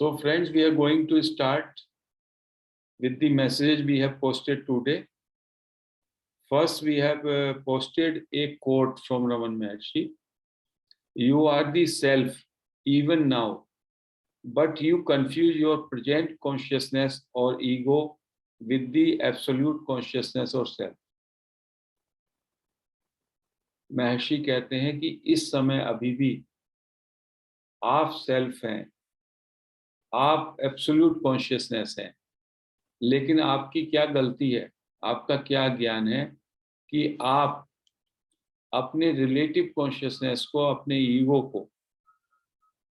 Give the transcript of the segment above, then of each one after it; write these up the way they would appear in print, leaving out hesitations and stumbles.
So friends, we are going to start with the message we have posted today. First, we have posted a quote from Raman Maharshi. You are the self even now, but you confuse your present consciousness or ego with the absolute consciousness or self. महर्षि कहते हैं कि इस समय अभी भी आप self हैं, आप एब्सोल्यूट कॉन्शियसनेस हैं, लेकिन आपकी क्या गलती है, आपका क्या ज्ञान है कि आप अपने रिलेटिव कॉन्शियसनेस को, अपने ईगो को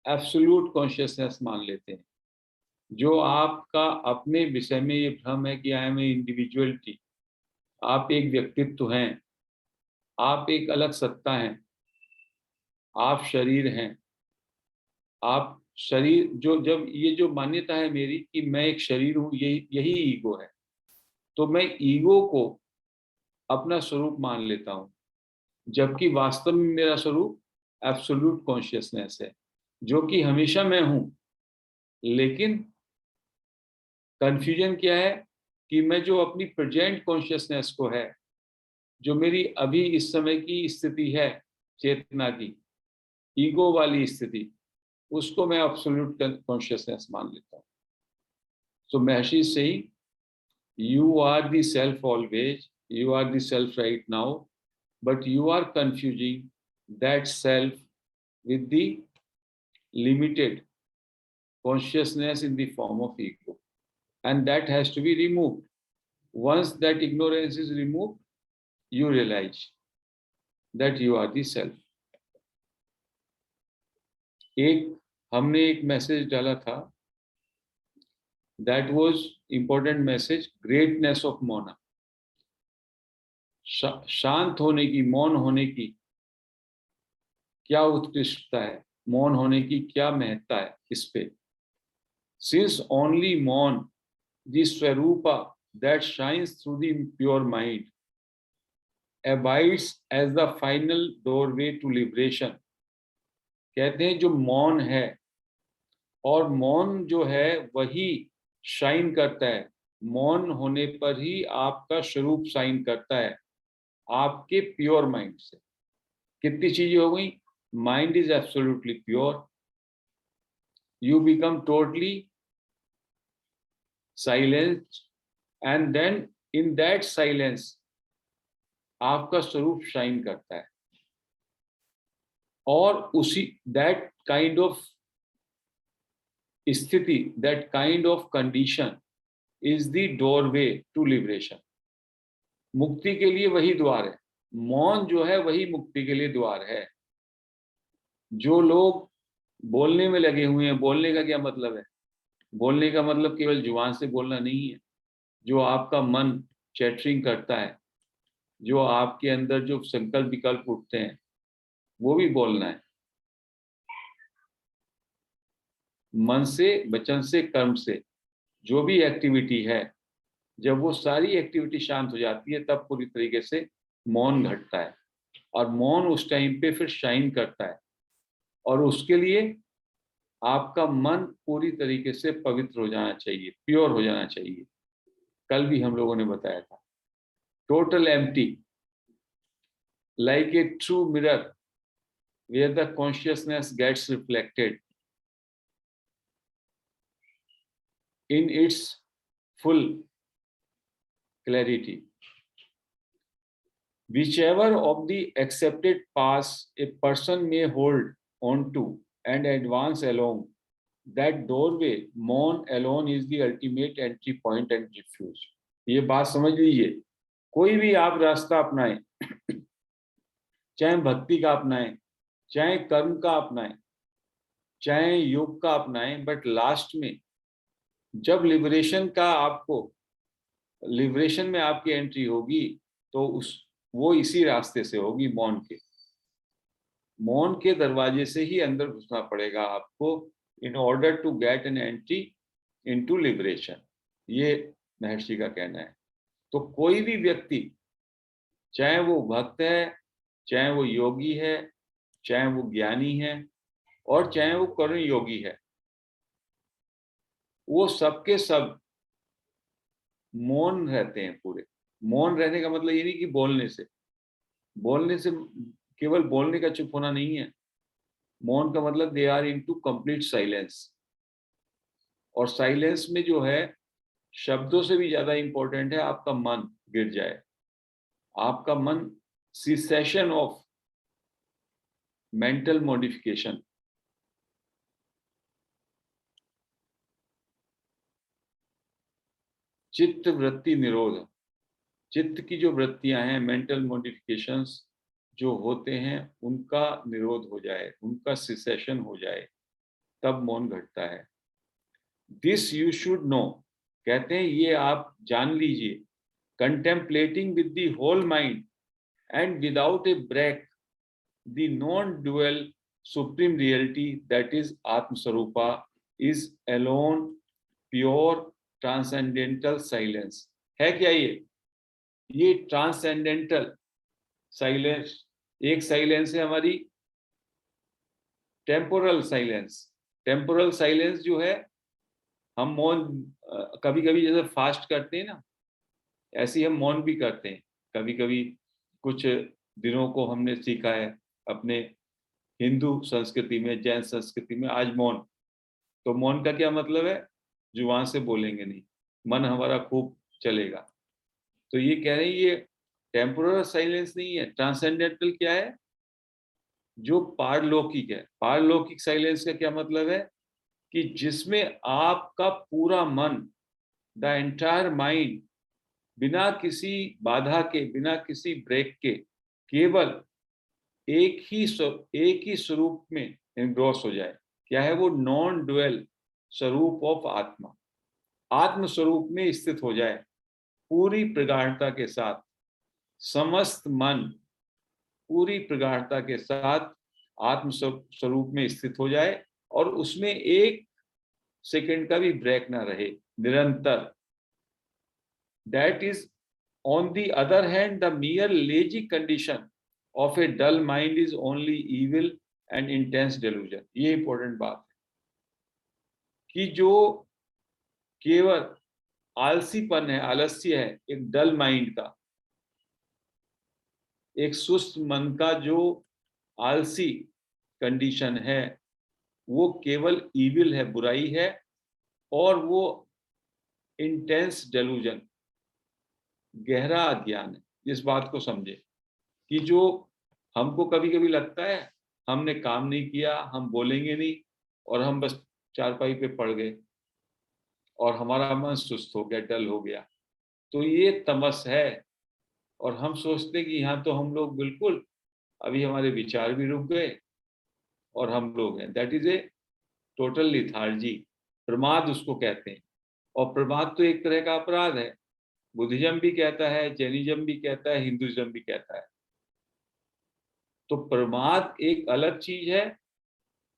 एब्सोल्यूट कॉन्शियसनेस मान लेते हैं। जो आपका अपने विषय में ये भ्रम है कि आई एम ए इंडिविजुअलिटी, आप एक व्यक्तित्व हैं, आप एक अलग सत्ता हैं, आप शरीर हैं, आप शरीर, जब ये जो मान्यता है मेरी कि मैं एक शरीर हूं, यही ईगो है, तो मैं ईगो को अपना स्वरूप मान लेता हूं, जबकि वास्तव में मेरा स्वरूप एब्सोल्यूट कॉन्शियसनेस है, जो कि हमेशा मैं हूं। लेकिन कंफ्यूजन क्या है कि मैं जो अपनी प्रेजेंट कॉन्शियसनेस को है, जो मेरी अभी इस समय की स्थिति है चेतना की, ईगो वाली स्थिति, उसको मैं एब्सोल्यूट कॉन्शियसनेस मान लेता हूँ। सो महर्षि से ही you are the self always, you are the self right now, but you are confusing that self with the limited consciousness in the form of ego, and that has to be removed. Once that ignorance is removed, you realize that you are the self. हमने एक message डाला था, that was important message, greatness of मौन। शांत होने की, मौन होने की क्या उत्कृष्टता है, मौन होने की क्या महत्ता है इस पे। Since only मौन, the Swarupa that shines through the pure mind, abides as the final doorway to liberation। कहते हैं जो मौन है, और मौन जो है वही शाइन करता है, मौन होने पर ही आपका स्वरूप शाइन करता है आपके प्योर माइंड से। कितनी चीजें हो गई, mind is absolutely pure, you become totally silence, and then in that silence आपका स्वरूप शाइन करता है, और उसी दैट काइंड ऑफ स्थिति, that kind of condition is the doorway to liberation. मुक्ति के लिए वही द्वार है, मौन जो है वही मुक्ति के लिए द्वार है। जो लोग बोलने में लगे हुए हैं, बोलने का क्या मतलब है, बोलने का मतलब केवल जुबान से बोलना नहीं है। जो आपका मन चैटरिंग करता है, जो आपके अंदर जो संकल्प विकल्प उठते हैं, वो भी बोलना है। मन से, वचन से, कर्म से जो भी एक्टिविटी है, जब वो सारी एक्टिविटी शांत हो जाती है, तब पूरी तरीके से मौन घटता है, और मौन उस टाइम पे फिर शाइन करता है, और उसके लिए आपका मन पूरी तरीके से पवित्र हो जाना चाहिए, प्योर हो जाना चाहिए। कल भी हम लोगों ने बताया था, total empty, like a true mirror where the consciousness gets reflected in its full clarity. Whichever of the accepted paths a person may hold on to and advance along, that doorway, मौन alone is the ultimate entry point and refuge. ये बात समझ लीजिए, कोई भी आप रास्ता अपनाएं, चाहे भक्ति का अपनाएं, चाहे कर्म का अपनाएं, चाहे योग का अपनाएं, बट लास्ट में जब लिबरेशन में आपकी एंट्री होगी, तो वो इसी रास्ते से होगी, मौन के दरवाजे से ही अंदर घुसना पड़ेगा आपको, in order to get an entry into liberation. ये महर्षि का कहना है। तो कोई भी व्यक्ति, चाहे वो भक्त है, चाहे वो योगी है, चाहे वो ज्ञानी है, और चाहे वो कर्म योगी है, वो सबके सब मौन रहते हैं पूरे। मौन रहने का मतलब ये नहीं कि बोलने से केवल बोलने का चुप होना नहीं है। मौन का मतलब they are into complete silence. और साइलेंस में जो है, शब्दों से भी ज्यादा इंपॉर्टेंट है आपका मन गिर जाए, आपका मन, सीसेशन ऑफ मेंटल मॉडिफिकेशन। चित्त वृत्ति निरोध, चित्त की जो वृत्तियां हैं, मेंटल मॉडिफिकेशंस जो होते हैं, उनका निरोध हो जाए, उनका सिसेशन हो जाए, तब मौन घटता है। दिस यू शुड नो, कहते हैं ये आप जान लीजिए। Contemplating with the whole mind and without a break the non dual supreme reality that is आत्मस्वरूपा is alone pure transcendental silence. है क्या ये ट्रांसेंडेंटल साइलेंस। एक साइलेंस है हमारी टेम्पोरल साइलेंस। टेम्पोरल साइलेंस जो है, हम मौन कभी कभी जैसे फास्ट करते हैं ना, ऐसे ही हम मौन भी करते हैं कभी कभी। कुछ दिनों को हमने सीखा है अपने हिंदू संस्कृति में, जैन संस्कृति में, आज मौन। तो मौन का क्या मतलब है? जुबान से बोलेंगे नहीं, मन हमारा खूब चलेगा। तो ये कह रहे हैं ये टेम्पोरल साइलेंस नहीं है। ट्रांसेंडेंटल क्या है? जो पारलौकिक है। पारलौकिक साइलेंस का क्या मतलब है? कि जिसमें आपका पूरा मन, द एंटायर माइंड, बिना किसी बाधा के, बिना किसी ब्रेक के, केवल एक ही स्वरूप में एनग्रॉस हो जाए। क्या है वो? नॉन ड्वेल स्वरूप ऑफ आत्मा, आत्म स्वरूप में स्थित हो जाए पूरी प्रगाढ़ता के साथ। समस्त मन पूरी प्रगाढ़ता के साथ आत्म स्वरूप में स्थित हो जाए, और उसमें एक सेकंड का भी ब्रेक ना रहे, निरंतर। That is on the other hand the mere lazy condition of a dull mind is only evil and intense delusion. ये इंपॉर्टेंट बात है कि जो केवल आलसीपन है, आलस्य है, एक डल माइंड का, एक सुस्त मन का जो आलसी कंडीशन है, वो केवल इविल है, बुराई है। और वो इंटेंस डेल्यूजन, गहरा अज्ञान है। इस बात को समझे कि जो हमको कभी कभी लगता है हमने काम नहीं किया, हम बोलेंगे नहीं, और हम बस चारपाई पे पड़ गए और हमारा मन सुस्त हो गया, डल हो गया, तो ये तमस है। और हम सोचते हैं कि यहाँ तो हम लोग बिल्कुल, अभी हमारे विचार भी रुक गए और हम लोग हैं। That is a total lethargy, प्रमाद उसको कहते हैं। और प्रमाद तो एक तरह का अपराध है। बुद्धिज्म भी कहता है, जैनिज्म भी कहता है, हिंदुइज्म भी कहता है। तो प्रमाद एक अलग चीज है।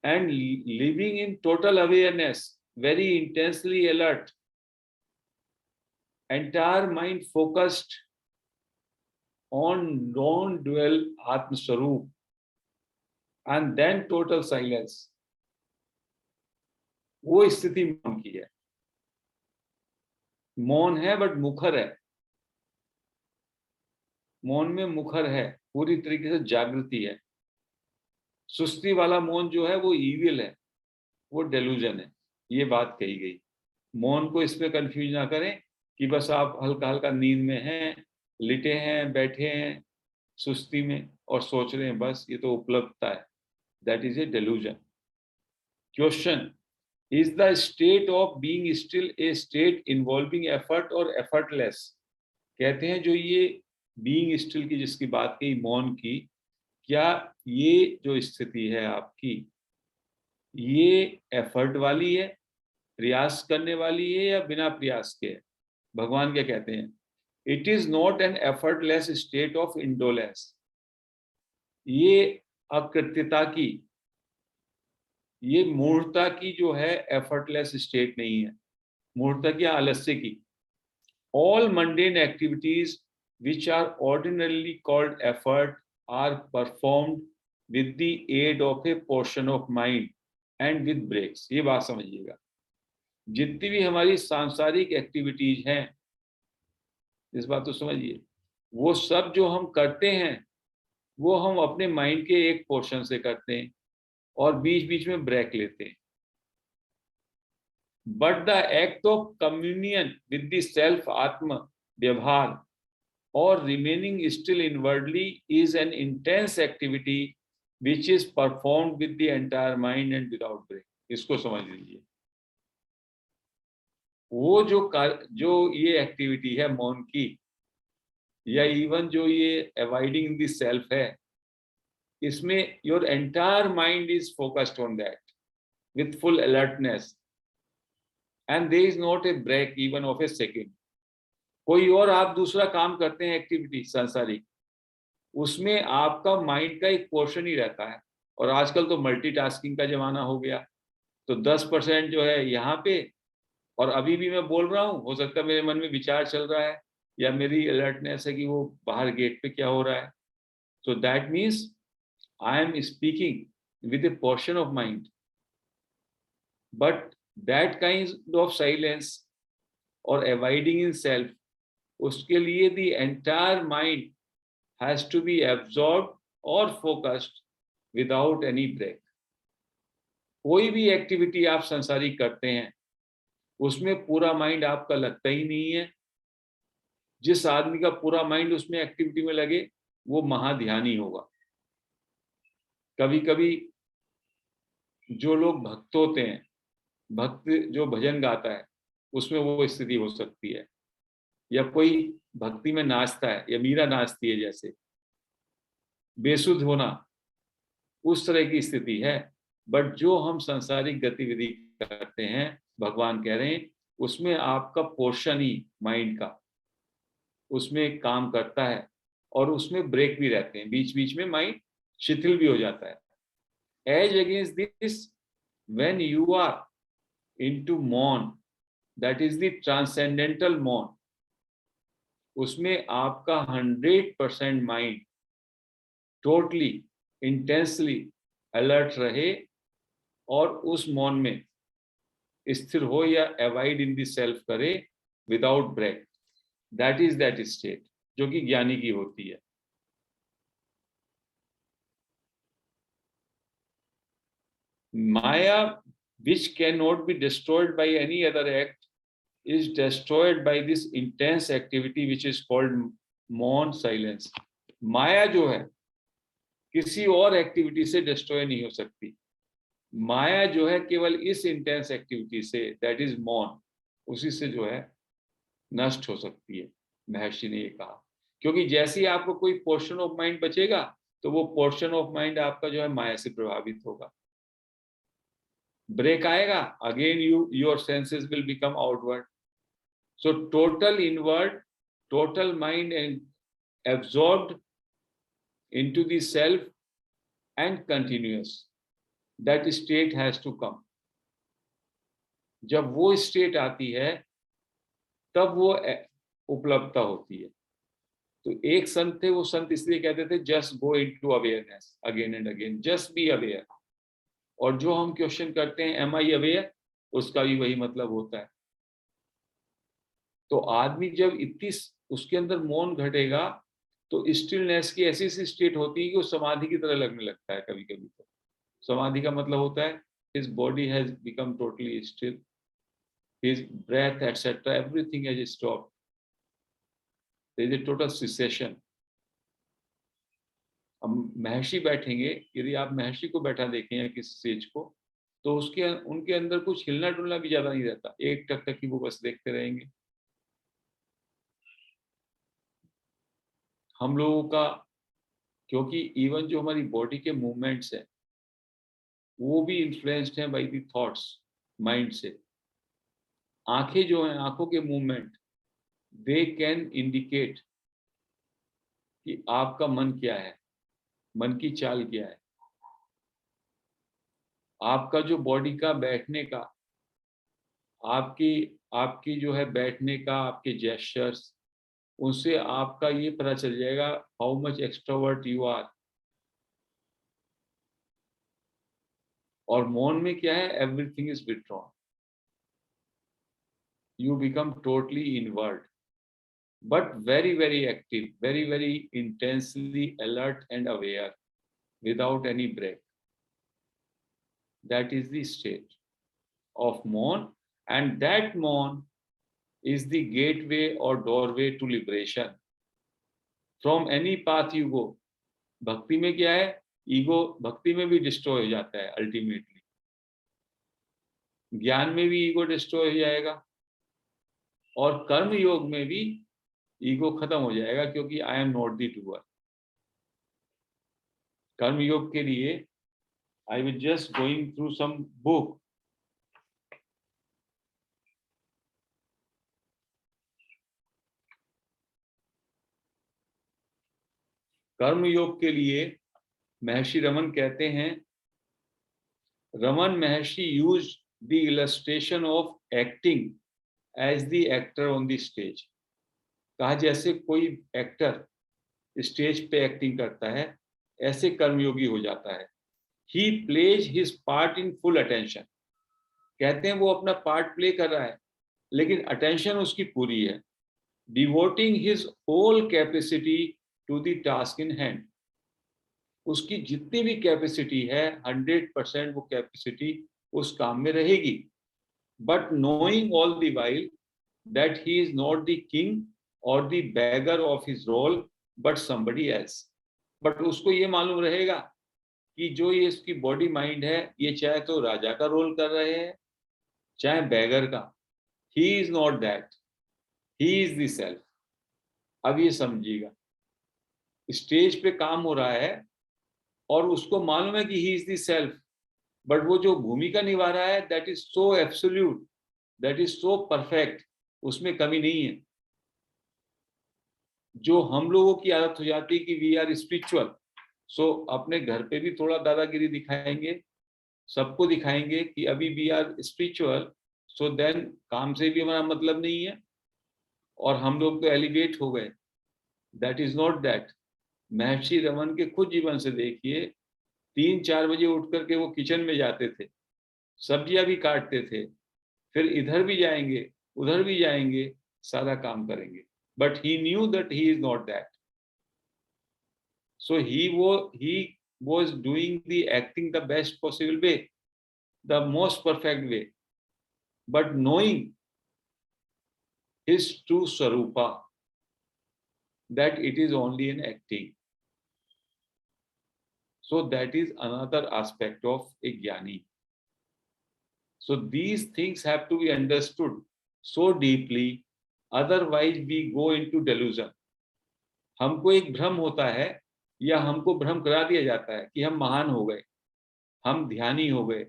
And living in total awareness, very intensely alert, entire mind focused on non dwell आत्मस्वरूप, एंड देन टोटल साइलेंस, वो स्थिति मौन की है। मौन है बट मुखर है। मौन में मुखर है, पूरी तरीके से जागृति है। सुस्ती वाला मौन जो है वो ईविल है, वो डेल्यूजन है। ये बात कही गई। मौन को इसमें कंफ्यूज ना करें कि बस आप हल्का हल्का नींद में हैं, लेटे हैं, बैठे हैं सुस्ती में और सोच रहे हैं बस ये तो उपलब्धता है। That is a delusion. Question, is the state of being still a state involving effort और एफर्टलेस? कहते हैं जो ये बीइंग स्टिल की जिसकी बात कही, मौन की, क्या ये जो स्थिति है आपकी, ये एफर्ट वाली है, प्रयास करने वाली है, या बिना प्रयास के है? भगवान क्या कहते हैं? It is not an effortless state of indolence. ये अकृत्यता की, ये मूर्खता की जो है एफर्टलेस स्टेट नहीं है। मूर्खता की, आलस्य की। All mundane activities which are ordinarily called effort are performed with the aid of a portion of mind and with breaks। ये बात समझिएगा। जितनी भी हमारी सांसारिक एक्टिविटीज हैं, इस बात को समझिए, वो सब जो हम करते हैं वो हम अपने माइंड के एक पोर्शन से करते हैं और बीच बीच में ब्रेक लेते हैं। But the act of communion with the self, आत्म व्यवहार और remaining still inwardly is an intense activity which is performed with the entire mind and without break. इसको समझ लीजिए, वो जो ये एक्टिविटी है मौन की, या इवन जो ये अवॉइडिंग इन द सेल्फ है, इसमें your entire mind is focused on that with full alertness and there is not a break even of a second. कोई और आप दूसरा काम करते हैं एक्टिविटी सांसारिक, उसमें आपका माइंड का एक पोर्शन ही रहता है। और आजकल तो मल्टीटास्किंग का जमाना हो गया, तो 10% जो है यहाँ पे, और अभी भी मैं बोल रहा हूँ, हो सकता है मेरे मन में विचार चल रहा है या मेरी अलर्टनेस है कि वो बाहर गेट पे क्या हो रहा है। So that means I am speaking with a portion of mind, but that kind of silence और अवॉइडिंग इन सेल्फ, उसके लिए the entire mind has to be absorbed और फोकस्ड विदाउट एनी ब्रेक। कोई भी एक्टिविटी आप संसारिक करते हैं उसमें पूरा माइंड आपका लगता ही नहीं है। जिस आदमी का पूरा माइंड उसमें एक्टिविटी में लगे वो महाध्यानी होगा। कभी कभी जो लोग भक्त होते हैं, भक्त जो भजन गाता है, उसमें वो स्थिति हो सकती है, या कोई भक्ति में नाचता है या मीरा नाचती है, जैसे बेसुध होना, उस तरह की स्थिति है। बट जो हम सांसारिक गतिविधि करते हैं, भगवान कह रहे हैं, उसमें आपका पोर्शन ही माइंड का उसमें काम करता है, और उसमें ब्रेक भी रहते हैं, बीच बीच में माइंड शिथिल भी हो जाता है। As against this, when you are into मौन, दैट इज द ट्रांसेंडेंटल मौन, उसमें आपका 100% माइंड टोटली इंटेंसली अलर्ट रहे और उस मौन में स्थिर हो या अवॉइड इन द सेल्फ करे without break. That is that state जो कि ज्ञानी की होती है। Maya which cannot be destroyed by any other act is destroyed by this intense activity which is called मौन साइलेंस। माया जो है किसी और एक्टिविटी से डिस्ट्रॉय नहीं हो सकती। माया जो है केवल इस इंटेंस एक्टिविटी से, दैट इज मौन, उसी से जो है नष्ट हो सकती है, महर्षि ने ये कहा। क्योंकि जैसे ही आपको कोई पोर्शन ऑफ माइंड बचेगा तो वो पोर्शन ऑफ माइंड आपका जो है माया से प्रभावित होगा। ब्रेक आएगा, again your senses will become outward. So total inward, total mind and absorbed into the self and continuous, that state has to come। जब वो स्टेट आती है तब वो उपलब्धता होती है। तो एक संत थे, वो संत इसलिए कहते थे just go into awareness again and again, just be aware. और जो हम क्वेश्चन करते हैं एम आई अवेयर, उसका भी वही मतलब होता है। तो आदमी जब इतनी उसके अंदर मौन घटेगा तो स्टिलनेस की ऐसी सी स्टेट होती है कि वो समाधि की तरह लगने लगता है कभी कभी। तो समाधि का मतलब होता है his body has become totally still, his breath etcetera everything has stopped, there is a total cessation. हम महर्षि बैठेंगे, यदि आप महर्षि को बैठा देखें या किसी सेज को, तो उसके उनके अंदर कुछ हिलना डुलना भी ज्यादा नहीं रहता, एक टक टक की वो बस देखते रहेंगे। हम लोगों का, क्योंकि इवन जो हमारी बॉडी के मूवमेंट्स है वो भी इन्फ्लुएंस्ड हैं बाय द थॉट्स, माइंड से। आंखें जो हैं, आंखों के मूवमेंट, दे कैन इंडिकेट कि आपका मन क्या है, मन की चाल क्या है। आपका जो बॉडी का बैठने का, आपकी आपकी जो है बैठने का, आपके जेस्चर्स, उनसे आपका ये पता चल जाएगा how much extrovert you are. और मौन में क्या है, everything is withdrawn. you become totally inward, but very, very active, very, very intensely alert and aware without any break. That is the state of Mon, and that Mon is the gateway or doorway to liberation from any path you go. भक्ति में क्या है? Ego भक्ति में भी destroy हो जाता है अल्टीमेटली, ज्ञान में भी ईगो डिस्ट्रॉय हो जाएगा, और कर्म योग में भी ईगो खत्म हो जाएगा, क्योंकि I am not the doer. कर्म योग के लिए I will just going through some book. कर्म योग के लिए महर्षि रमन कहते हैं, Raman Maharshi use the illustration of acting as the actor on the stage. कहा जैसे कोई एक्टर स्टेज पे एक्टिंग करता है, ऐसे कर्मयोगी हो जाता है. He plays his part in full attention. कहते हैं वो अपना पार्ट प्ले कर रहा है, लेकिन अटेंशन उसकी पूरी है. Devoting his whole capacity to the task in hand. उसकी जितनी भी कैपेसिटी है 100% वो कैपेसिटी उस काम में रहेगी. But knowing all the while that he is not the king or the beggar of his role but somebody else. But उसको ये मालूम रहेगा कि जो ये इसकी बॉडी माइंड है, ये चाहे तो राजा का रोल कर रहे हैं, चाहे बैगर का. ही is not that, he is the self. अब ये समझिएगा, स्टेज पे काम हो रहा है और उसको मालूम है कि he is the self, but वो जो भूमिका निभा रहा है that is so absolute, that is so perfect, उसमें कमी नहीं है. जो हम लोगों की आदत हो जाती है कि वी आर स्पिरिचुअल, सो अपने घर पे भी थोड़ा दादागिरी दिखाएंगे, सबको दिखाएंगे कि अभी we are spiritual, so then काम से भी हमारा मतलब नहीं है और हम लोग तो एलिवेट हो गए. That is not that. महर्षि रमन के खुद जीवन से देखिए, 3-4 बजे उठ करके वो किचन में जाते थे, सब्जियां भी काटते थे, फिर इधर भी जाएंगे उधर भी जाएंगे, सारा काम करेंगे. But he knew that he is not that. So he was doing the acting the best possible way, the most perfect way, but knowing his true swarupa, that it is only an acting. So that is another aspect of a jnani. So these things have to be understood so deeply, otherwise we go into delusion. हमको एक भ्रम होता है या हमको भ्रम करा दिया जाता है कि हम महान हो गए, हम ध्यानी हो गए,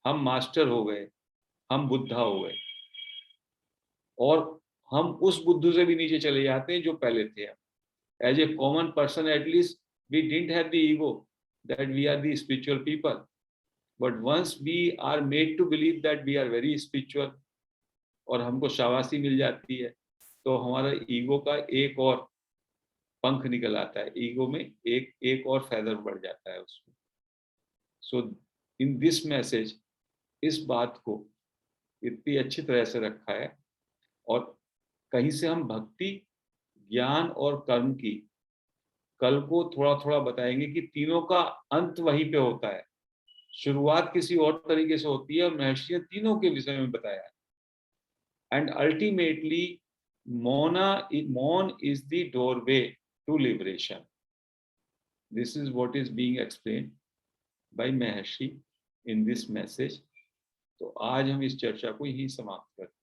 हम मास्टर हो गए, हम बुद्धा हो गए, और हम उस बुद्धू से भी नीचे चले जाते हैं जो पहले थे. As a common person at least we didn't have the ego that we are the spiritual people, but once we are made to believe that we are very spiritual और हमको शाबाशी मिल जाती है, तो हमारा ईगो का एक और पंख निकल आता है, ईगो में एक और फैदर बढ़ जाता है उसमें. सो इन दिस मैसेज इस बात को इतनी अच्छी तरह से रखा है, और कहीं से हम भक्ति, ज्ञान और कर्म की कल को थोड़ा थोड़ा बताएंगे कि तीनों का अंत वहीं पे होता है. शुरुआत किसी और तरीके से होती है और महर्षि ने तीनों के विषय में बताया है. एंड अल्टीमेटली मौन is the doorway to liberation. This is what is being explained by Maharshi in this message. तो आज हम इस चर्चा को यहीं समाप्त करते हैं.